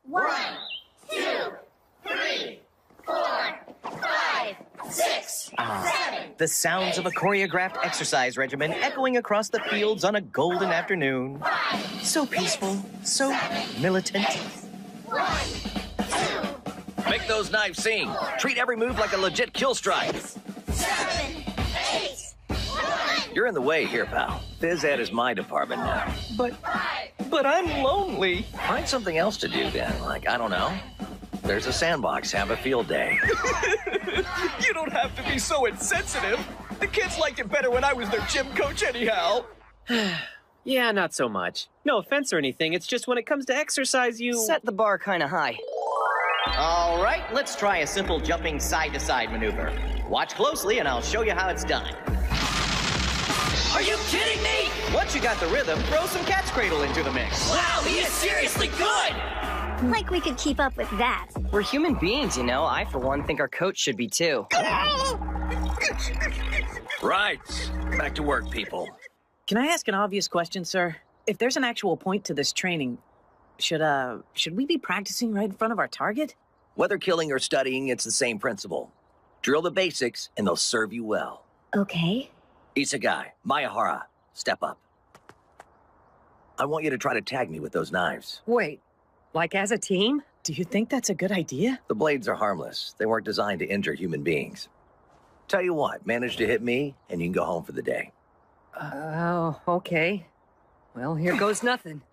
1, 2, 3, 4, 5, 6, 7. The sounds of a choreographed exercise regimen echoing across the fields on a golden afternoon. So peaceful, so militant. 1, 2, Make those knives sing. Treat every move like a legit kill strike. 7, 8, 1. You're in the way here, pal. Phys Ed is my department now. But I'm lonely. Find something else to do then. Like, I don't know. There's a sandbox. Have a field day. You don't have to be so insensitive. The kids liked it better when I was their gym coach anyhow. Yeah, not so much. No offense or anything, it's just when it comes to exercise, you... Set the bar kind of high. All right, let's try a simple jumping side-to-side maneuver. Watch closely and I'll show you how it's done. Are you kidding me? Once you got the rhythm, throw some cat's cradle into the mix. Wow, he is seriously good! Like we could keep up with that. We're human beings, you know. I, for one, think our coach should be too. Right. Back to work, people. Can I ask an obvious question, sir? If there's an actual point to this training, should we be practicing right in front of our target? Whether killing or studying, it's the same principle. Drill the basics, and they'll serve you well. Okay. Isegai, Mayahara, step up. I want you to try to tag me with those knives. Wait, like as a team? Do you think that's a good idea? The blades are harmless. They weren't designed to injure human beings. Tell you what, manage to hit me, and you can go home for the day. Oh, okay. Well, here goes nothing.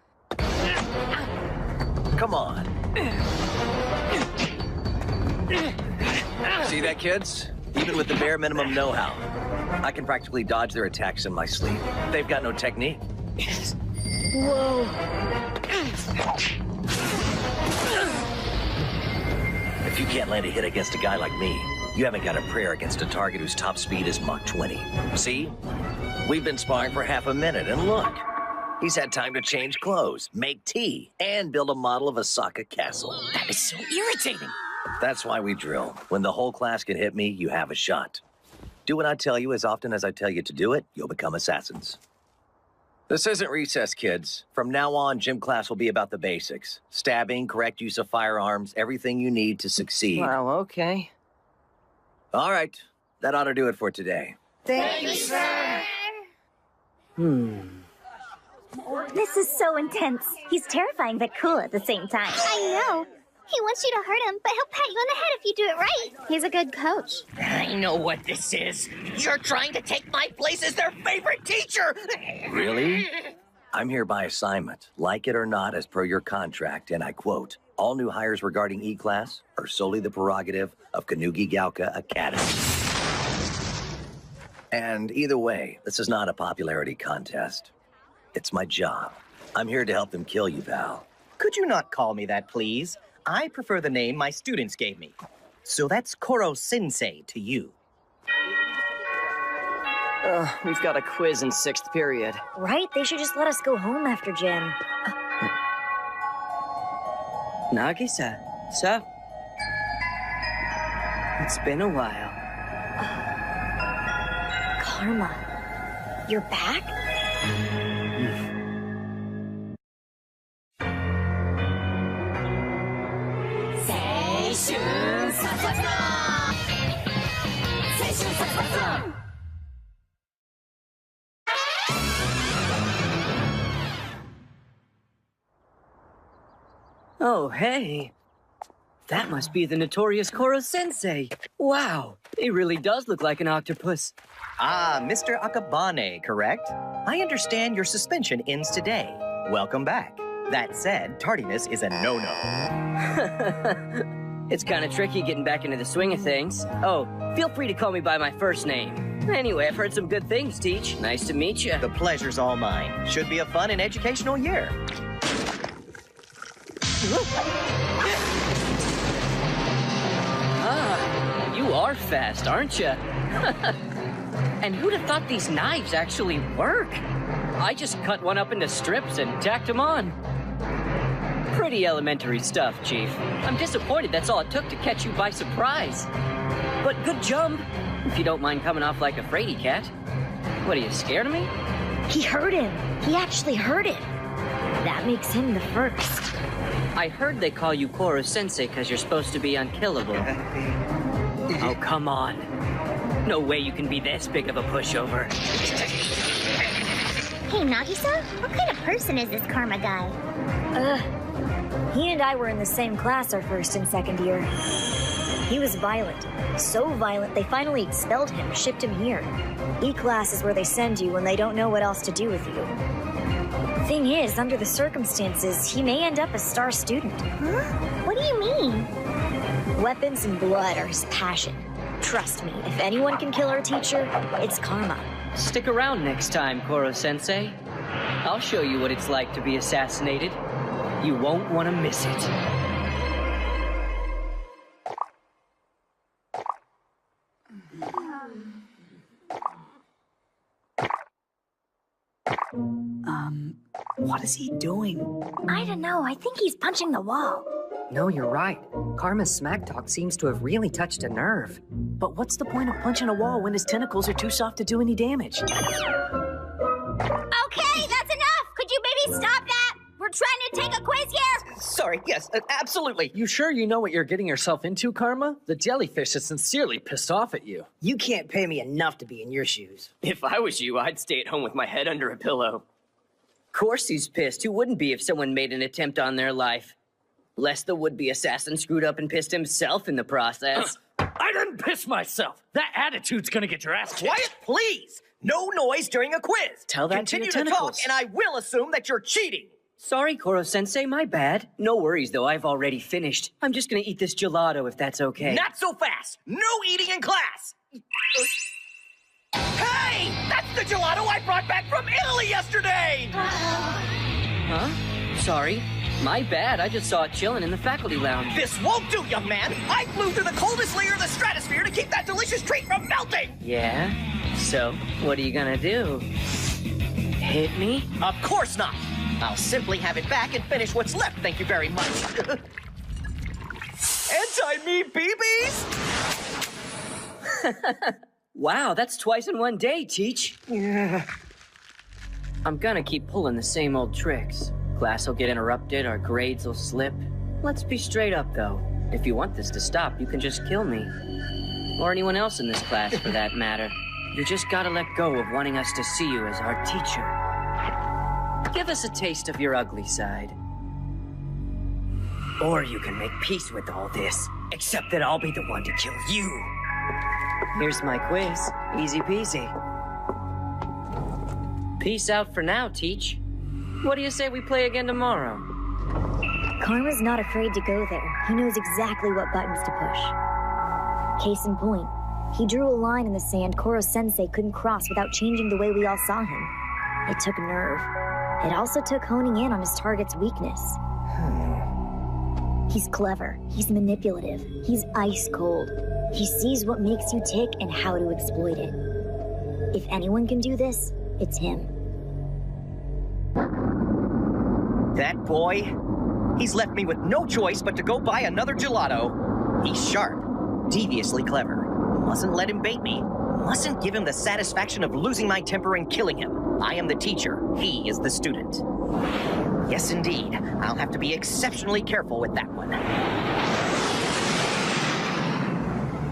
Come on. See that, kids? Even with the bare minimum know-how, I can practically dodge their attacks in my sleep. They've got no technique. Whoa. If you can't land a hit against a guy like me, you haven't got a prayer against a target whose top speed is Mach 20. See? We've been sparring for half a minute, and look. He's had time to change clothes, make tea, and build a model of Osaka Castle. That is so irritating. That's why we drill. When the whole class can hit me, you have a shot. Do what I tell you as often as I tell you to do it, you'll become assassins. This isn't recess, kids. From now on, gym class will be about the basics. Stabbing, correct use of firearms, everything you need to succeed. Wow, okay. All right, that ought to do it for today. Thank you, sir. This is so intense. He's terrifying but cool at the same time. I know. He wants you to hurt him, but he'll pat you on the head if you do it right. He's a good coach. I know what this is. You're trying to take my place as their favorite teacher. Really? I'm here by assignment, like it or not, as per your contract, and I quote, all new hires regarding E-Class are solely the prerogative of Kanugi Gauka Academy. And either way, this is not a popularity contest. It's my job. I'm here to help them kill you, Val. Could you not call me that, please? I prefer the name my students gave me. So that's Koro-sensei to you. We've got a quiz in 6th period. Right? They should just let us go home after gym. Nagisa, sup? It's been a while. Karma. You're back? Oh, hey. That must be the notorious Koro-sensei. Wow, he really does look like an octopus. Ah, Mr. Akabane, correct? I understand your suspension ends today. Welcome back. That said, tardiness is a no-no. It's kind of tricky getting back into the swing of things. Oh, feel free to call me by my first name. Anyway, I've heard some good things, Teach. Nice to meet you. The pleasure's all mine. Should be a fun and educational year. Ah, you are fast, aren't you? And who'd have thought these knives actually work? I just cut one up into strips and tacked them on. Pretty elementary stuff, Chief. I'm disappointed that's all it took to catch you by surprise. But good jump, if you don't mind coming off like a fraidy cat. What, are you scared of me? He heard him. He actually heard it. That makes him the first. I heard they call you Koro-sensei because you're supposed to be unkillable. Oh, come on. No way you can be this big of a pushover. Hey, Nagisa, what kind of person is this Karma guy? He and I were in the same class our first and second year. He was violent. So violent, they finally expelled him, shipped him here. E-class is where they send you when they don't know what else to do with you. Thing is, under the circumstances, he may end up a star student. Huh? What do you mean? Weapons and blood are his passion. Trust me, if anyone can kill our teacher, it's Karma. Stick around next time, Koro-sensei. I'll show you what it's like to be assassinated. You won't want to miss it. What is he doing? I don't know, I think he's punching the wall. No, you're right. Karma's smack talk seems to have really touched a nerve. But what's the point of punching a wall when his tentacles are too soft to do any damage? Okay, that's enough! Could you maybe stop that? We're trying to take a quiz here! Sorry, yes, absolutely. You sure you know what you're getting yourself into, Karma? The jellyfish is sincerely pissed off at you. You can't pay me enough to be in your shoes. If I was you, I'd stay at home with my head under a pillow. Of course he's pissed. Who wouldn't be if someone made an attempt on their life? Lest the would-be assassin screwed up and pissed himself in the process. I didn't piss myself. That attitude's gonna get your ass kicked. Quiet, please! No noise during a quiz. Tell that Continue to your to talk, tentacles. and I will assume that you're cheating. Sorry, Koro-sensei, my bad. No worries, though, I've already finished. I'm just gonna eat this gelato if that's okay. Not so fast! No eating in class! Hey! That's the gelato I brought back from Italy yesterday! Huh? Sorry. My bad, I just saw it chilling in the faculty lounge. This won't do, young man! I flew through the coldest layer of the stratosphere to keep that delicious treat from melting! Yeah? So, what are you gonna do? Hit me? Of course not! I'll simply have it back and finish what's left, thank you very much. Anti-me BBs? Wow, that's twice in one day, Teach. Yeah. I'm gonna keep pulling the same old tricks. Class will get interrupted, our grades will slip. Let's be straight up, though. If you want this to stop, you can just kill me. Or anyone else in this class, for that matter. You just gotta let go of wanting us to see you as our teacher. Give us a taste of your ugly side. Or you can make peace with all this, except that I'll be the one to kill you. Here's my quiz. Easy peasy. Peace out for now, Teach. What do you say we play again tomorrow? Karma's not afraid to go there. He knows exactly what buttons to push. Case in point, he drew a line in the sand Koro-sensei couldn't cross without changing the way we all saw him. It took nerve. It also took honing in on his target's weakness. He's clever, he's manipulative, he's ice cold. He sees what makes you tick and how to exploit it. If anyone can do this, it's him. That boy, he's left me with no choice but to go buy another gelato. He's sharp, deviously clever. Mustn't let him bait me. Mustn't give him the satisfaction of losing my temper and killing him. I am the teacher. He is the student. Yes, indeed. I'll have to be exceptionally careful with that one.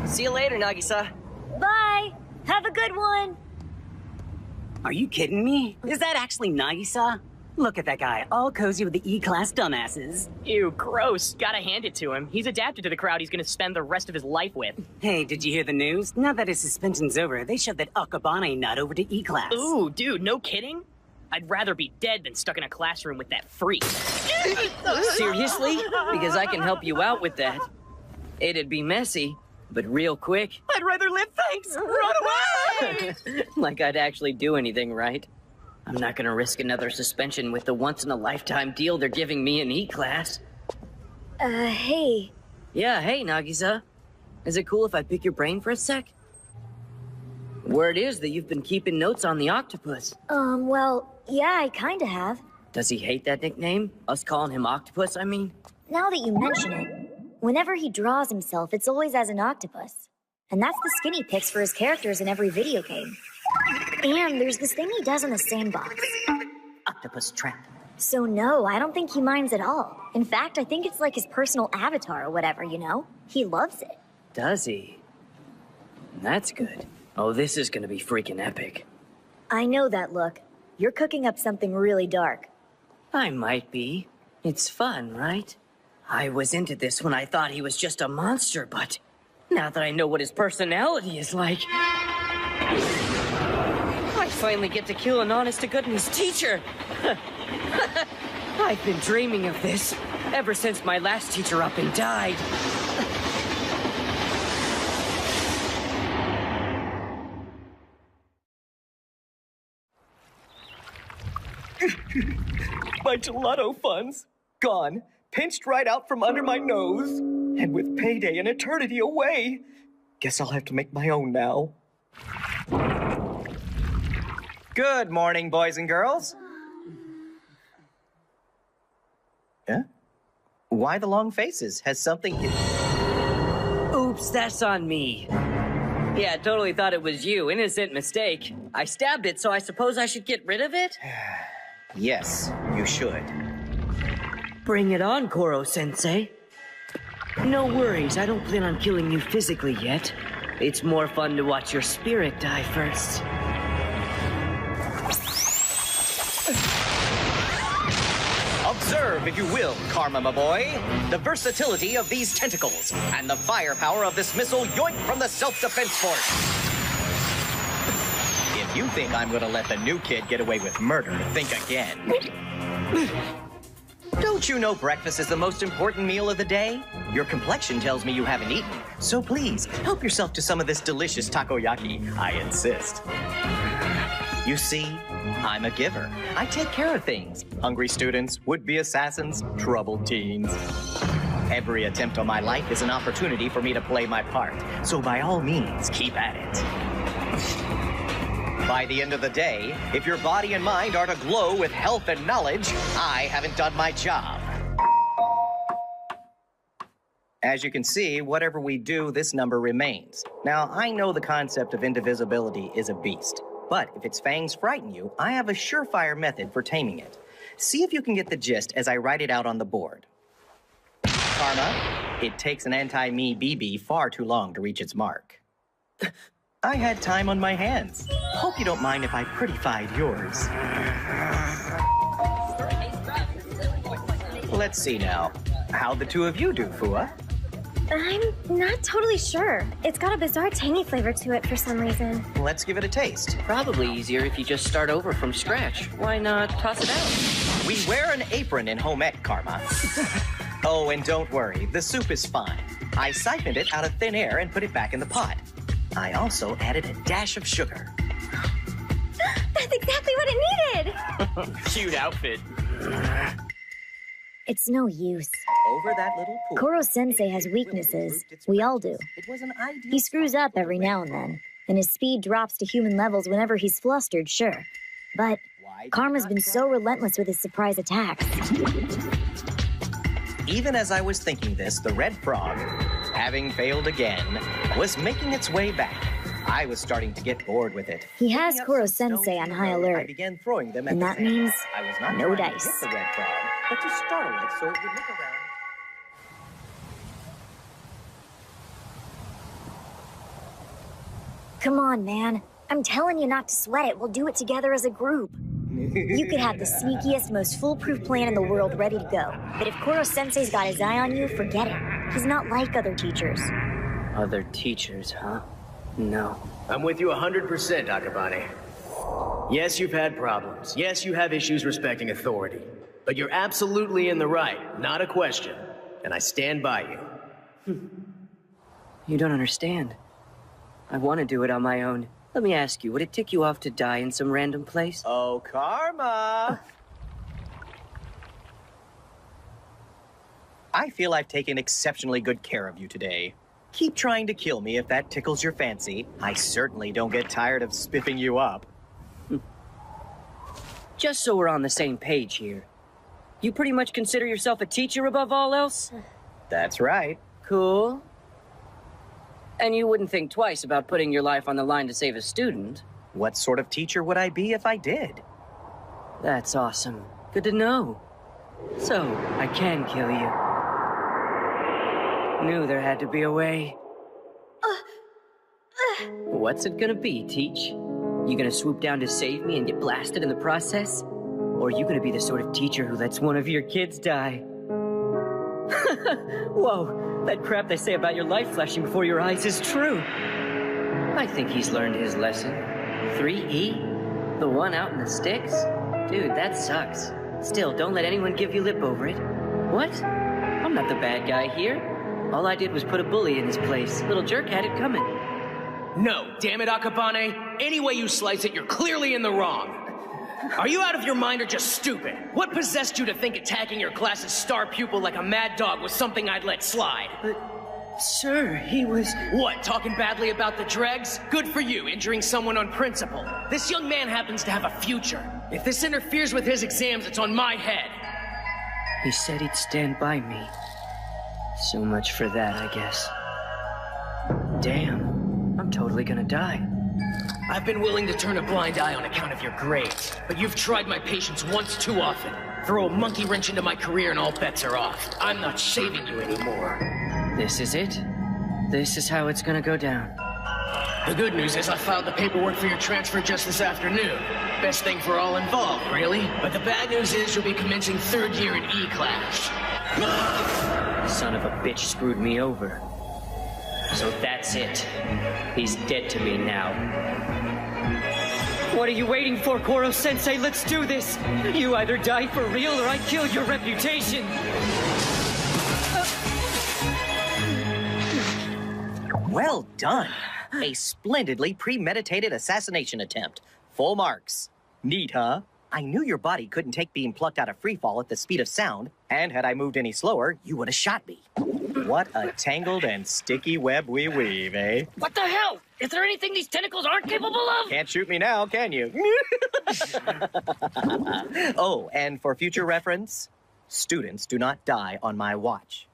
See you later, Nagisa. Bye! Have a good one! Are you kidding me? Is that actually Nagisa? Look at that guy, all cozy with the E-class dumbasses. Ew, gross. Gotta hand it to him. He's adapted to the crowd he's gonna spend the rest of his life with. Hey, did you hear the news? Now that his suspension's over, they shoved that Akabane nut over to E-class. Ooh, dude, no kidding? I'd rather be dead than stuck in a classroom with that freak. Seriously? Because I can help you out with that. It'd be messy, but real quick. I'd rather live, thanks! Run away! Like I'd actually do anything right. I'm not gonna risk another suspension with the once-in-a-lifetime deal they're giving me in E-class. Hey. Yeah, hey, Nagisa. Is it cool if I pick your brain for a sec? Word is that you've been keeping notes on the octopus. Well, yeah, I kinda have. Does he hate that nickname? Us calling him Octopus, I mean? Now that you mention it, whenever he draws himself, it's always as an octopus. And that's the skin he picks for his characters in every video game. And there's this thing he does in the sandbox. Octopus trap. So no, I don't think he minds at all. In fact, I think it's like his personal avatar or whatever, you know? He loves it. Does he? That's good. Oh, this is gonna be freaking epic. I know that look. You're cooking up something really dark. I might be. It's fun, right? I was into this when I thought he was just a monster, but now that I know what his personality is like, I finally get to kill an honest-to-goodness teacher. I've been dreaming of this ever since my last teacher up and died. My gelato funds, gone, pinched right out from under my nose. And with payday and eternity away, guess I'll have to make my own now. Good morning, boys and girls. Yeah? Why the long faces? Has something... Oops, that's on me. Yeah, totally thought it was you. Innocent mistake. I stabbed it, so I suppose I should get rid of it? Yes, you should. Bring it on, Koro-sensei. No worries, I don't plan on killing you physically yet. It's more fun to watch your spirit die first. Observe, if you will, Karma, my boy, the versatility of these tentacles and the firepower of this missile yoinked from the self-defense force. If you think I'm gonna let the new kid get away with murder, think again. Don't you know breakfast is the most important meal of the day? Your complexion tells me you haven't eaten, so please, help yourself to some of this delicious takoyaki, I insist. You see, I'm a giver. I take care of things. Hungry students, would-be assassins, troubled teens. Every attempt on my life is an opportunity for me to play my part, so by all means, keep at it. By the end of the day, if your body and mind aren't aglow with health and knowledge, I haven't done my job. As you can see, whatever we do, this number remains. Now, I know the concept of indivisibility is a beast, but if its fangs frighten you, I have a surefire method for taming it. See if you can get the gist as I write it out on the board. Karma, it takes an anti-me BB far too long to reach its mark. I had time on my hands. Hope you don't mind if I prettified yours. Let's see now. How'd the two of you do, Fua? I'm not totally sure. It's got a bizarre tangy flavor to it for some reason. Let's give it a taste. Probably easier if you just start over from scratch. Why not toss it out? We wear an apron in home ec, Karma. Oh, and don't worry, the soup is fine. I siphoned it out of thin air and put it back in the pot. I also added a dash of sugar. That's exactly what it needed! Cute outfit. It's no use. Over that little pool. Koro-sensei has weaknesses. We all do. It was an ideal He screws up every now and then, and his speed drops to human levels whenever he's flustered, sure. But Karma's been so relentless with his surprise attacks. Even as I was thinking this, the red frog, having failed again, was making its way back. I was starting to get bored with it. He has Picking up Koro-sensei some stones on in high the road, I alert. began throwing them at And the that sand. means I was not no trying to dice. hit the red frog, but to startle it so it would look around. Come on, man. I'm telling you not to sweat it. We'll do it together as a group. You could have the sneakiest, most foolproof plan in the world ready to go. But if Koro-sensei's got his eye on you, forget it. He's not like other teachers. Other teachers, huh? No. I'm with you 100%, Akabane. Yes, you've had problems. Yes, you have issues respecting authority. But you're absolutely in the right, not a question. And I stand by you. You don't understand. I want to do it on my own. Let me ask you, would it tick you off to die in some random place? Oh, Karma! I feel I've taken exceptionally good care of you today. Keep trying to kill me if that tickles your fancy. I certainly don't get tired of spiffing you up. Just so we're on the same page here. You pretty much consider yourself a teacher above all else? That's right. Cool. And you wouldn't think twice about putting your life on the line to save a student? What sort of teacher would I be if I did? That's awesome. Good to know. So, I can kill you. Knew there had to be a way. What's it gonna be, Teach? You gonna swoop down to save me and get blasted in the process? Or you gonna be the sort of teacher who lets one of your kids die? Whoa, that crap they say about your life flashing before your eyes is true. I think he's learned his lesson. 3E? The one out in the sticks? Dude, that sucks. Still, don't let anyone give you lip over it. What? I'm not the bad guy here. All I did was put a bully in his place. Little jerk had it coming. No, damn it, Akabane. Any way you slice it, you're clearly in the wrong. Are you out of your mind or just stupid? What possessed you to think attacking your class's star pupil like a mad dog was something I'd let slide? Sir, he was... What, talking badly about the dregs? Good for you, injuring someone on principle. This young man happens to have a future. If this interferes with his exams, it's on my head. He said he'd stand by me. So much for that, I guess. Damn. I'm totally gonna die. I've been willing to turn a blind eye on account of your grades, but you've tried my patience once too often. Throw a monkey wrench into my career and all bets are off. I'm not saving you anymore. This is it? This is how it's gonna go down. The good news is I filed the paperwork for your transfer just this afternoon. Best thing for all involved, really. But the bad news is you'll be commencing 3rd year in E-Class. Son of a bitch screwed me over. So that's it. He's dead to me now. What are you waiting for, Koro-sensei? Let's do this! You either die for real or I kill your reputation! Well done. A splendidly premeditated assassination attempt. Full marks. Neat, huh? I knew your body couldn't take being plucked out of freefall at the speed of sound, and had I moved any slower, you would have shot me. What a tangled and sticky web we weave, eh? What the hell? Is there anything these tentacles aren't capable of? Can't shoot me now, can you? Oh, and for future reference, students do not die on my watch.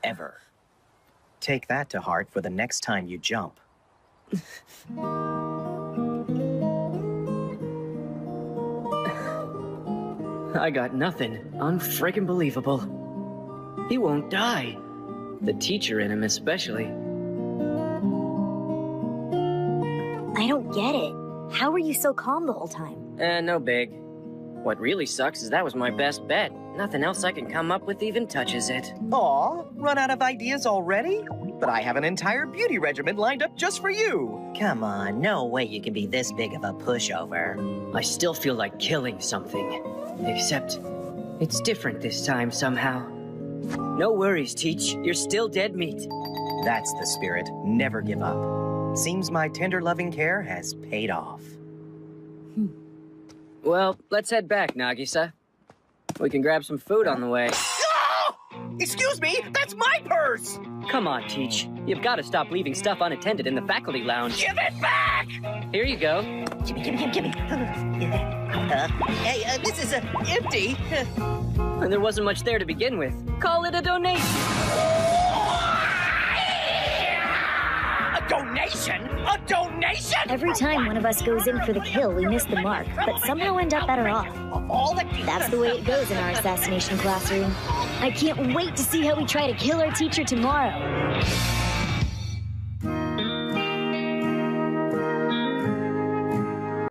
Ever. Take that to heart for the next time you jump. I got nothing. Unfriggin' believable. He won't die. The teacher in him especially. I don't get it. How were you so calm the whole time? No big. What really sucks is that was my best bet. Nothing else I can come up with even touches it. Aw, run out of ideas already? But I have an entire beauty regimen lined up just for you. Come on, no way you can be this big of a pushover. I still feel like killing something. Except, it's different this time somehow. No worries, Teach. You're still dead meat. That's the spirit. Never give up. Seems my tender loving care has paid off. Well, let's head back, Nagisa. We can grab some food on the way. Oh! Excuse me, that's my purse! Come on, Teach. You've got to stop leaving stuff unattended in the faculty lounge. Give it back! Here you go. Gimme. Hey, this is empty. And there wasn't much there to begin with. Call it a donation. A donation? A donation? Every time one of us goes in for the kill, we miss the mark, but somehow end up better off. That's the way it goes in our assassination classroom. I can't wait to see how we try to kill our teacher tomorrow.